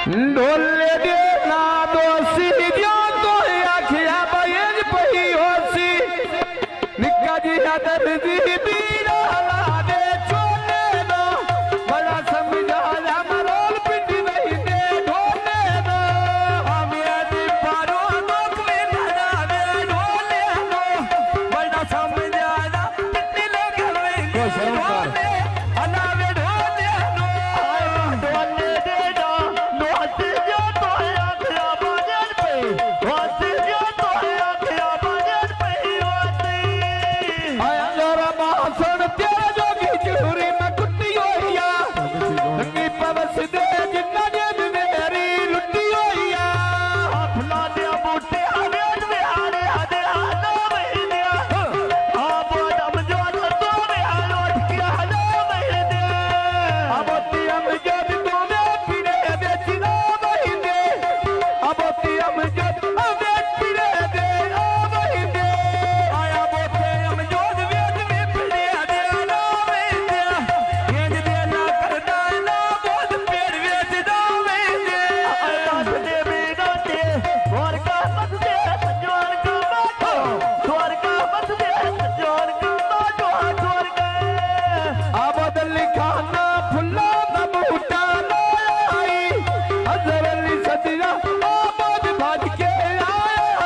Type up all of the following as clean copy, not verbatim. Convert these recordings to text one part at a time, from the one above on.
ढोले दे ना दोसी दियो तो आखिया बयज पही होसी निक्का जी आदर जी बीरा ला दे छोले दो बड़ा समझा मरोल पिंड नहीं दे ढोले दो हम यदि पारो लोक में धरा दे ढोले दो बड़ा समझा पिंड लोग में ढोले अनावे ढोले दो ढोले दे दो नोती जो तो आखिया बयज पे होती जो तो आखिया बयज पे होती आया जरा मासन तेरे जोगी चूरी में कुट्टी होइया लंगी पवस दे जिन्ना जेब मेरी लुट्टी होइया फुला दे बूटे हवेज में आरे आदे आदो महीने अब दम जो तो में आलो के हलो महीने अब ती हम जद तो में पीरे दे चिना महीने अब ती हम जद अवे पीरे दे ओ महीने आया बोते हम जोद वेद में पीरे दे लो महीने गेंद दे ना करदा ना बोद पेड़ वेच दो महीने आया दे बेगा दे और का मत दे सजवान का बाटो द्वार का मत दे सजवान का बाटो द्वार का आबद लिखाना फुल्ला दा बूटा लाई हजर अली सदिया आबाद भाज के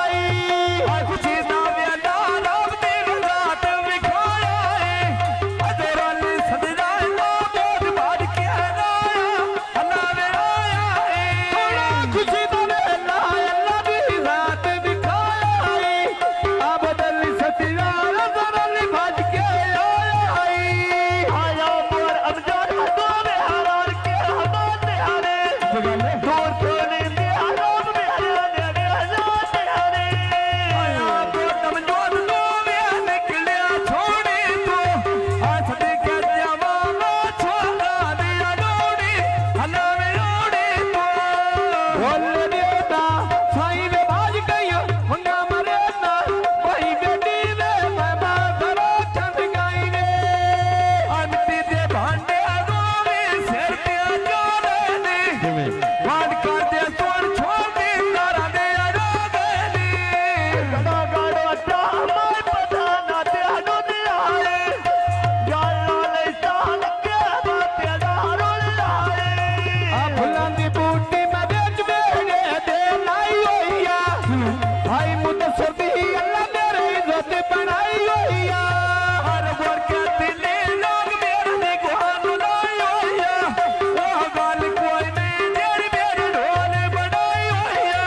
आई खुशी ना वेला राम दिन रात विखाया हजर अली सदिया आबाद भाज के आया अल्लाह आया खुशी ना वेला अल्लाह दी रात विखाया आबाद अली सदिया हजर अली भाज के आया पर अमजद दो में हार के हमारे हारे दूर कोने में आलोक में हरे ने हजार हारे आया पर अमजद दो में निकले छोड़े तो आज देखे जवाना छोड़ा दिया डोरी हला में ओड़े तो बोल देता साईं वे भाज गई हुंडा मरे ना वही बेटी वे बाबा धरो चंद गाई ने अनती दे भांडे गोवे सिर पे जोड़े ने वाड कर दे सोन छोड़ दे तारा दे रोगे ने गड़ा गाड़ो चामाय पता ना ते अनु दियाले जाला ले साल के बाते दारो लाए आ फुलां दी बूटी में बेच बेड़े दे लाई होइया भाई मुदसर दी अल्लाह मेरी इज्जत बनाई होइया हर गोर के दिले लोग मेरे ने गुहान लाई होइया ओ गाल कोई नहीं जेड़ी मेरी ढोल बनाई होइया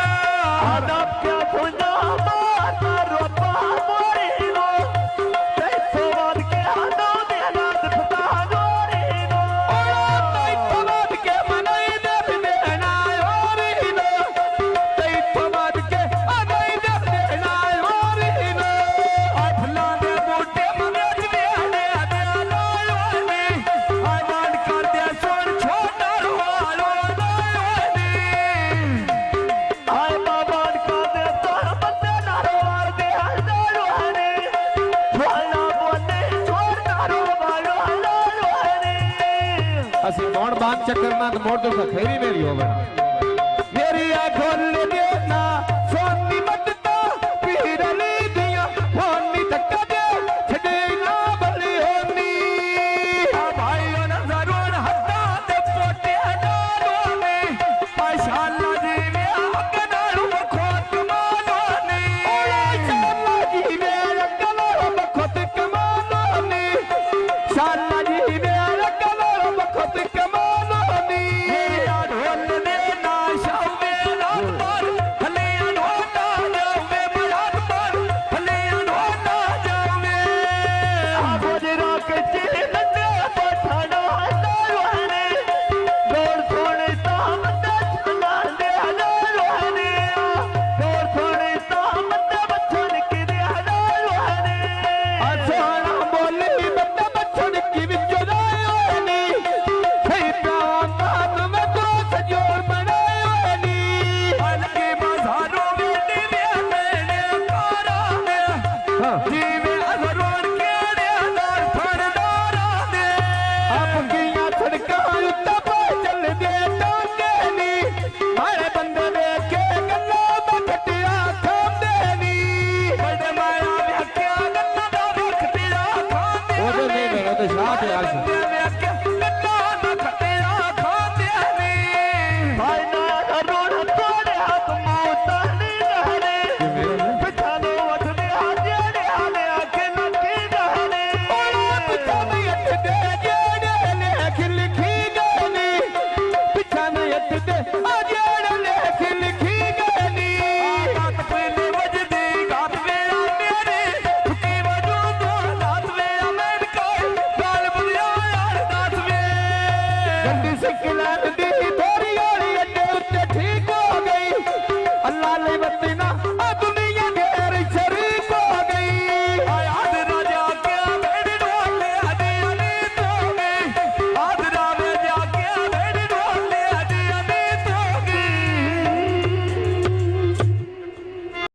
अदब क्या सुना माता रोपा मोरी नो तैसो वाद के आनो दे नाद फता गोरी नो तैसो वाद के मनाई दे देना होरी नो तैसो वाद के मनाई दे देना होरी नो फुला दे बूटे मनेज में आने आलो ने आमान कर दे सोन छोटा वालो ने आय बाबान कर दे तोर बंदे नारो दे हलो ने वाला बोले छोड़ नारो वालो ने असि मोड़ बात चक्कर ना तो मोड़ तो खैरी मेरी हो बड़ा मेरी आंखों ले देना